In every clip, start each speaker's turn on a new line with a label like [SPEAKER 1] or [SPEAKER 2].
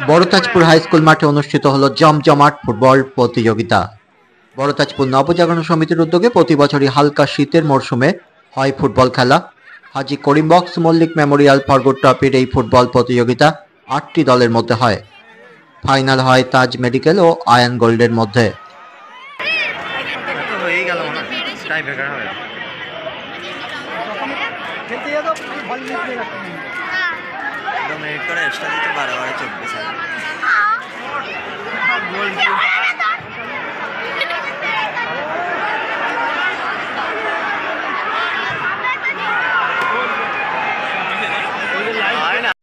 [SPEAKER 1] বড়তাজপুর high school মাঠে অনুষ্ঠিত হলো জমজমাট ফুটবল প্রতিযোগিতা। বড়তাজপুর নবজাগরণ সমিতির উদ্যোগে প্রতি বছরই হালকা শীতের মরশুমে হয় ফুটবল খেলা। হাজী করিমবক্স মল্লিক মেমোরিয়াল ফরগোড ট্রফির এই ফুটবল প্রতিযোগিতা 8টি দলের মধ্যে হয়। ফাইনাল হয় তাজ মেডিকেল ও আয়ন গোল্ডের মধ্যে।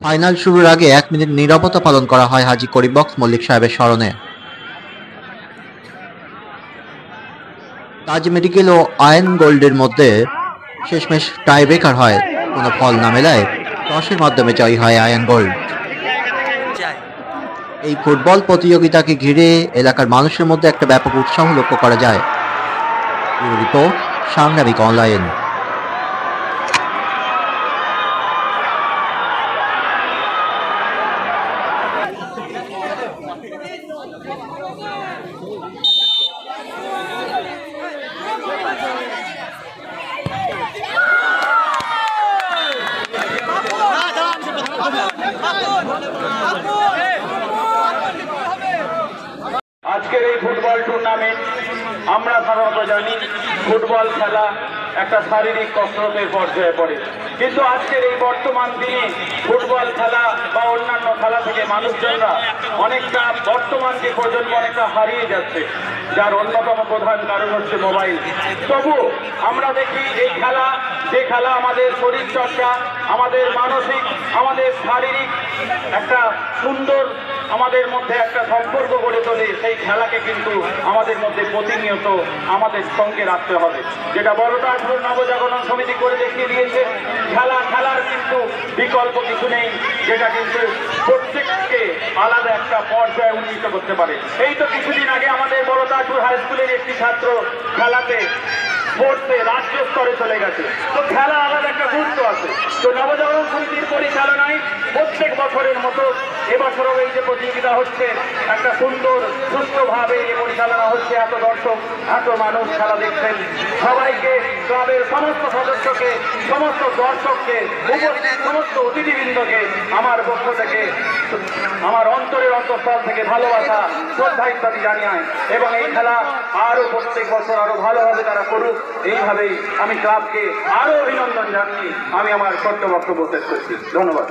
[SPEAKER 1] ফাইনাল শুরুর আগে 1 মিনিট নীরবতা পালন করা হয় হাজী করিমবক্স মল্লিক সাহেবের স্মরণে। তাজ মেডিকেল ও আয়ন গোল্ডের মধ্যে শেষমেশ টাই ব্রেকার হয়। কোনো ফল না মেলায় টসের মাধ্যমে জয়ী হয় আয়ন গোল্ড। এই ফুটবল প্রতিযোগিতাকে ঘিরে এলাকার মানুষের মধ্যে একটা ব্যাপক উৎসাহ লক্ষ্য করা যায়। রিপোর্ট সাংবাদিক অনলাইন।
[SPEAKER 2] আজকের এই ফুটবল টুর্নামেন্ট আমরা সাধারণত জানি ফুটবল খেলা একটা শারীরিক কসরতের পর্যায়ে পড়ে, কিন্তু আজকের এই বর্তমান দিনে ফুটবল খেলা বা অন্যান্য খেলা থেকে মানুষজনরা অনেকটা বর্তমান যে প্রজন্ম অনেকটা হারিয়ে যাচ্ছে, যার অন্যতম প্রধান কারণ হচ্ছে মোবাইল। তবু আমরা দেখি এই খেলা, যে খেলা আমাদের শরীর চর্চা, আমাদের মানসিক, আমাদের শারীরিক একটা সুন্দর আমাদের মধ্যে একটা সম্পর্ক গড়ে তোলে, সেই খেলাকে কিন্তু আমাদের মধ্যে প্রতিনিয়ত আমাদের সঙ্গে রাখতে হবে। যেটা বড়তাজপুর নবজাগরণ সমিতি করে দেখিয়ে দিয়েছে, খেলার কিন্তু বিকল্প কিছু নেই, যেটা কিন্তু প্রত্যেককে আলাদা একটা পর্যায়ে উন্নীত করতে পারে। এই তো কিছুদিন আগে আমাদের বড়তাজপুর হাই স্কুলের একটি ছাত্র খেলাতে স্পোর্টসে রাজ্য স্তরে চলে গেছে। তো খেলা আলাদা একটা গুরুত্ব আছে। তো নবজাগরণ সমিতির পরিচালনায় প্রত্যেক বছরের মতো এবছরও এই যে প্রতিযোগিতা হচ্ছে, একটা সুন্দর সুস্থভাবে এই পরিচালনা হচ্ছে। এত দর্শক, এত মানুষ খেলা দেখছেন, সবাইকে, ক্লাবের সমস্ত সদস্যকে, সমস্ত দর্শককে, উপস্থিত সমস্ত অতিথিবৃন্দকে আমার পক্ষ থেকে, আমার অন্তরের অন্তঃস্থল থেকে ভালোবাসা, শ্রদ্ধা ইত্যাদি জানিয়ে, এবং এই খেলা আরো প্রত্যেক বছর আরো ভালোভাবে তারা করুক, এইভাবেই আমি ক্লাবকে আরো অভিনন্দন জানিয়ে আমি আমার ছোট্ট বক্তব্য শেষ করছি। ধন্যবাদ।